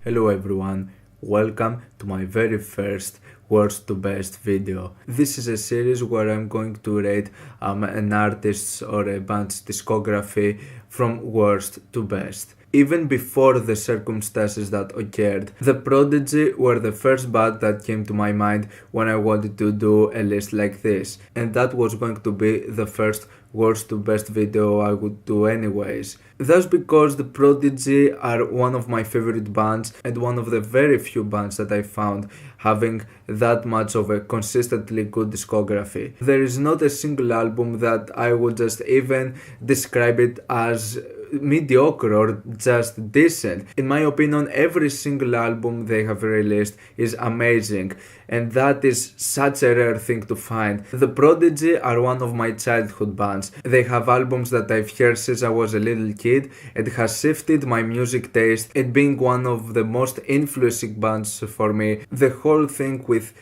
Hello everyone, welcome to my very first worst to best video. This is a series where I'm going to rate an artist's or a band's discography from worst to best. Even before the circumstances that occurred, the Prodigy were the first band that came to my mind when I wanted to do a list like this, and that was going to be the first worst to best video I would do anyways. That's because the Prodigy are one of my favorite bands and one of the very few bands that I found having that much of a consistently good discography. There is not a single album that I would just even describe it as mediocre or just decent. In my opinion, every single album they have released is amazing, and that is such a rare thing to find. The Prodigy are one of my childhood bands. They have albums that I've heard since I was a little kid and has shifted my music taste, and being one of the most influencing bands for me. The whole thing with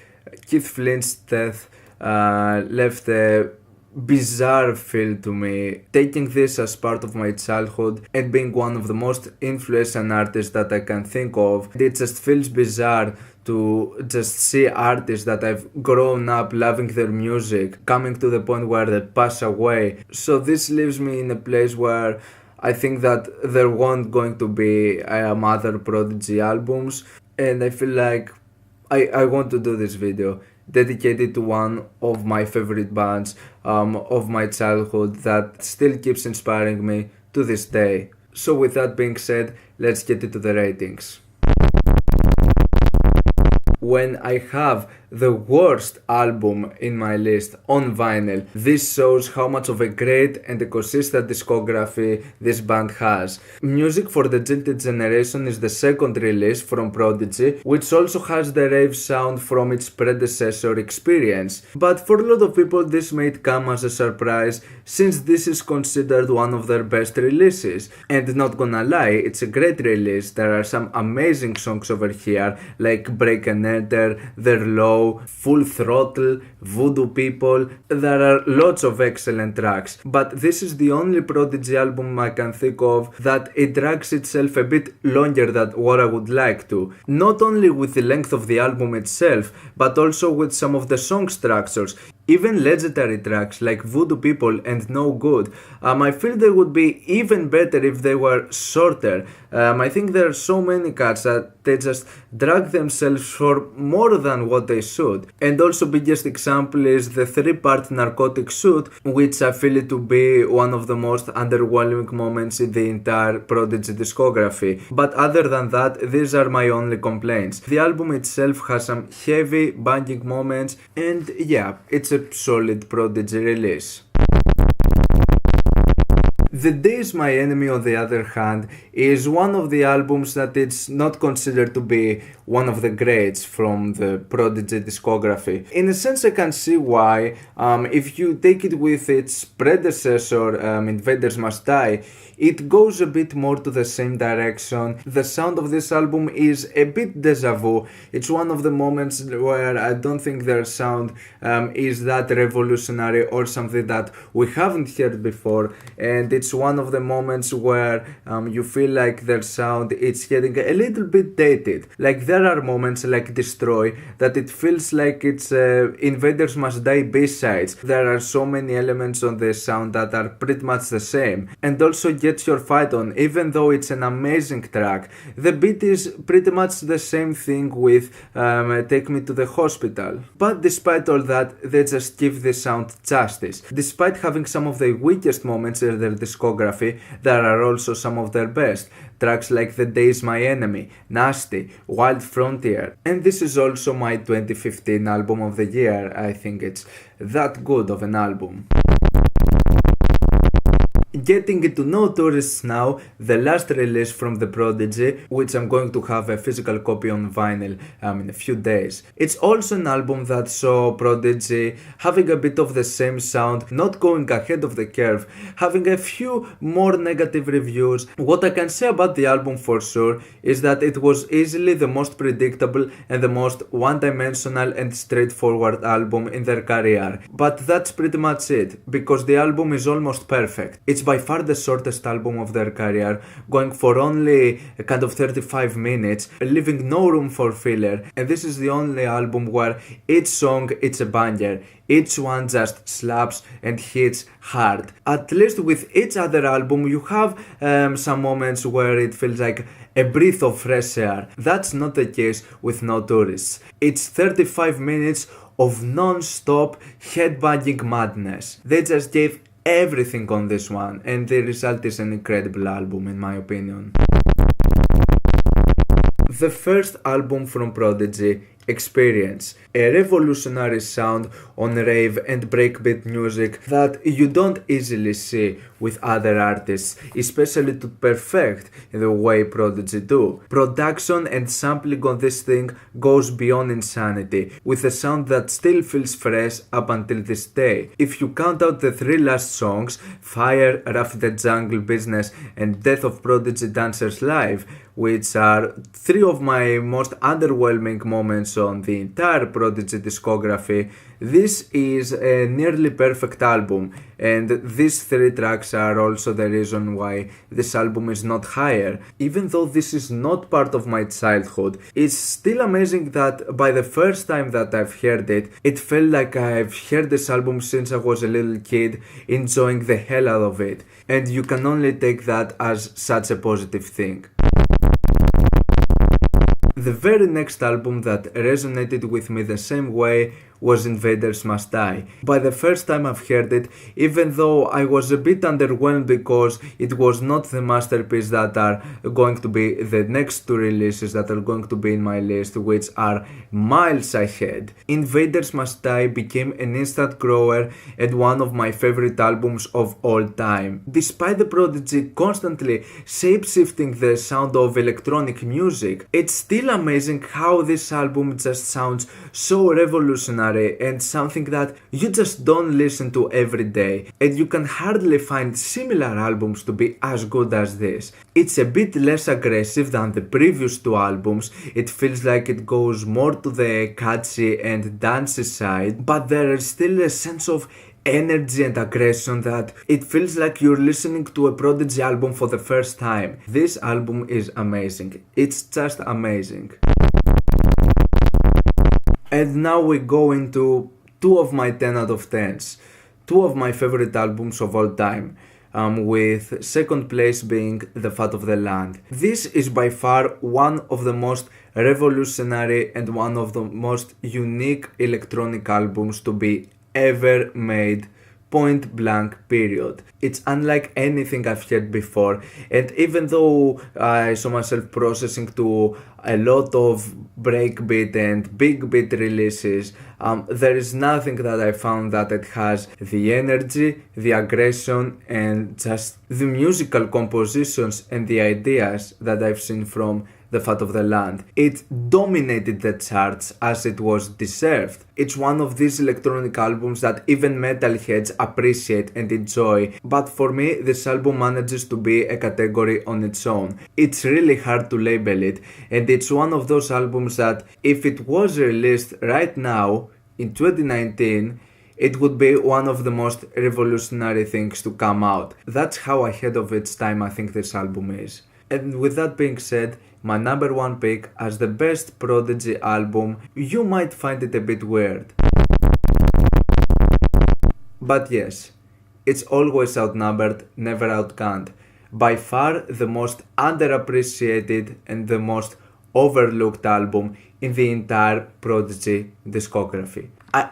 Keith Flint's death left a bizarre feel to me. Taking this as part of my childhood and being one of the most influential artists that I can think of, it just feels bizarre to just see artists that I've grown up loving their music coming to the point where they pass away. So this leaves me in a place where I think that there won't going to be other Prodigy albums, and I feel like I want to do this video dedicated to one of my favorite bands of my childhood that still keeps inspiring me to this day. So with that being said, let's get into the ratings. When I have the worst album in my list on vinyl, this shows how much of a great and a consistent discography this band has. Music for the Jilted Generation is the second release from Prodigy, which also has the rave sound from its predecessor Experience. But for a lot of people this might come as a surprise, since this is considered one of their best releases. And not gonna lie, it's a great release. There are some amazing songs over here, like Break and Enter, They're Low, Full Throttle, Voodoo People. There are lots of excellent tracks, but this is the only Prodigy album I can think of that it drags itself a bit longer than what I would like to. Not only with the length of the album itself, but also with some of the song structures. Even legendary tracks like Voodoo People and No Good, I feel they would be even better if they were shorter. I think there are so many cuts that they just drag themselves for more than what they should. And also biggest example is the 3-part Narcotic Suit, which I feel it to be one of the most underwhelming moments in the entire Prodigy discography. But other than that, these are my only complaints. The album itself has some heavy banging moments, and yeah, it's a solid Prodigy release. The Day Is My Enemy, on the other hand, is one of the albums that it's not considered to be one of the greats from the Prodigy discography. In a sense, I can see why. If you take it with its predecessor, Invaders Must Die, it goes a bit more to the same direction. The sound of this album is a bit deja vu. It's one of the moments where I don't think their sound is that revolutionary or something that we haven't heard before, and it's one of the moments where you feel like their sound is getting a little bit dated. Like there are moments like Destroy that it feels like it's Invaders Must Die B-sides. There are so many elements on the sound that are pretty much the same. And also Get Your Fight On, even though it's an amazing track, the beat is pretty much the same thing with Take Me to the Hospital. But despite all that, they just give the sound justice. Despite having some of the weakest moments in their discography, there are also some of their best. Tracks like The Day Is My Enemy, Nasty, Wild Frontier. And this is also my 2015 album of the year. I think it's that good of an album. Getting into Notaries now, the last release from the Prodigy, which I'm going to have a physical copy on vinyl in a few days. It's also an album that saw Prodigy having a bit of the same sound, not going ahead of the curve, having a few more negative reviews. What I can say about the album for sure is that it was easily the most predictable and the most one-dimensional and straightforward album in their career. But that's pretty much it, because the album is almost perfect. It's by by far the shortest album of their career, going for only a kind of 35 minutes, leaving no room for filler, and this is the only album where each song is a banger. Each one just slaps and hits hard. At least with each other album you have some moments where it feels like a breath of fresh air. That's not the case with Notaries. It's 35 minutes of non-stop headbanging madness. They just gave everything on this one, and the result is an incredible album in my opinion. The first album from Prodigy, Experience, a revolutionary sound on rave and breakbeat music that you don't easily see with other artists, especially to perfect in the way Prodigy do. Production and sampling on this thing goes beyond insanity, with a sound that still feels fresh up until this day. If you count out the three last songs, Fire, Rough the Jungle Business and Death of Prodigy Dancers Live, which are three of my most underwhelming moments on the entire Prodigy discography, this is a nearly perfect album, and these three tracks are also the reason why this album is not higher. Even though this is not part of my childhood, it's still amazing that by the first time that I've heard it, it felt like I've heard this album since I was a little kid, enjoying the hell out of it, and you can only take that as such a positive thing. The very next album that resonated with me the same way was Invaders Must Die. By the first time I've heard it, even though I was a bit underwhelmed because it was not the masterpiece that are going to be the next two releases that are going to be in my list, which are miles ahead, Invaders Must Die became an instant grower and one of my favorite albums of all time. Despite the Prodigy constantly shape-shifting the sound of electronic music, it's still amazing how this album just sounds so revolutionary and something that you just don't listen to every day, and you can hardly find similar albums to be as good as this. It's a bit less aggressive than the previous two albums, it feels like it goes more to the catchy and dancey side, but there is still a sense of energy and aggression that it feels like you're listening to a Prodigy album for the first time. This album is amazing. It's just amazing. And now we go into two of my 10 out of 10s, two of my favorite albums of all time, with second place being The Fat of the Land. This is by far one of the most revolutionary and one of the most unique electronic albums to be ever made, point blank period. It's unlike anything I've heard before, and even though I saw myself processing to a lot of breakbeat and big beat releases, there is nothing that I found that it has the energy, the aggression and just the musical compositions and the ideas that I've seen from The Fat of the Land. It dominated the charts as it was deserved. It's one of these electronic albums that even metalheads appreciate and enjoy, but for me this album manages to be a category on its own. It's really hard to label it, and it's one of those albums that if it was released right now in 2019, it would be one of the most revolutionary things to come out. That's how ahead of its time I think this album is. And with that being said, my number one pick as the best Prodigy album, you might find it a bit weird. But yes, it's always outnumbered, never outgunned. By far the most underappreciated and the most overlooked album in the entire Prodigy discography.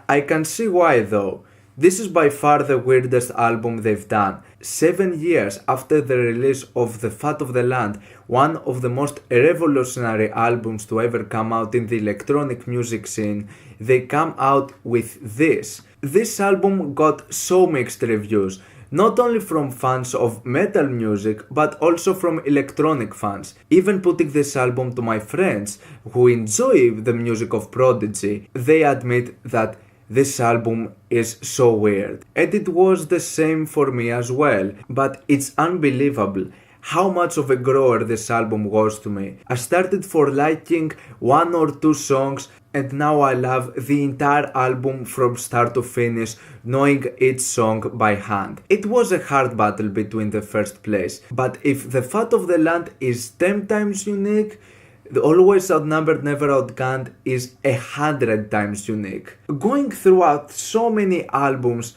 I can see why though. This is by far the weirdest album they've done. 7 years after the release of The Fat of the Land, one of the most revolutionary albums to ever come out in the electronic music scene, they come out with this. This album got so mixed reviews, not only from fans of metal music, but also from electronic fans. Even putting this album to my friends who enjoy the music of Prodigy, they admit that this album is so weird. And it was the same for me as well, but it's unbelievable how much of a grower this album was to me. I started for liking one or two songs and now I love the entire album from start to finish, knowing each song by hand. It was a hard battle between the first place, but if The Fat of the Land is 10 times unique, the Always Outnumbered Never Outgunned is 100 times unique. Going throughout so many albums,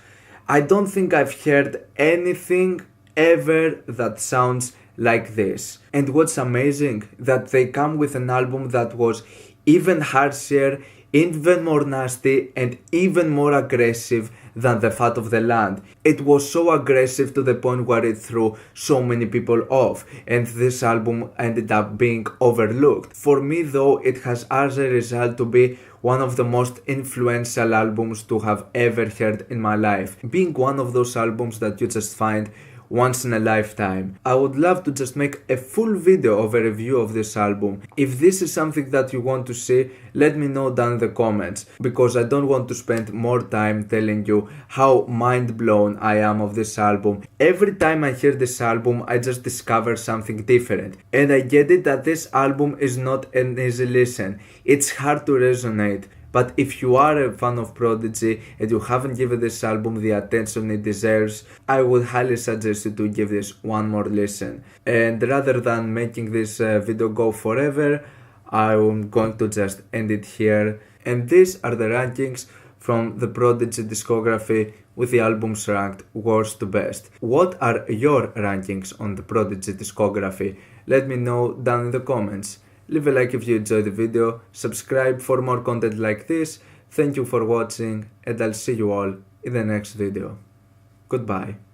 I don't think I've heard anything ever that sounds like this. And what's amazing, that they come with an album that was even harsher, even more nasty, and even more aggressive than The Fat of the Land. It was so aggressive to the point where it threw so many people off, and this album ended up being overlooked. For me though, it has as a result to be one of the most influential albums to have ever heard in my life, being one of those albums that you just find once in a lifetime. I would love to just make a full video of a review of this album. If this is something that you want to see, let me know down in the comments, because I don't want to spend more time telling you how mind blown I am of this album. Every time I hear this album, I just discover something different. And I get it that this album is not an easy listen. It's hard to resonate. But if you are a fan of Prodigy and you haven't given this album the attention it deserves, I would highly suggest you to give this one more listen. And rather than making this video go forever, I'm going to just end it here. And these are the rankings from the Prodigy discography, with the albums ranked worst to best. What are your rankings on the Prodigy discography? Let me know down in the comments. Leave a like if you enjoyed the video, subscribe for more content like this. Thank you for watching, and I'll see you all in the next video. Goodbye.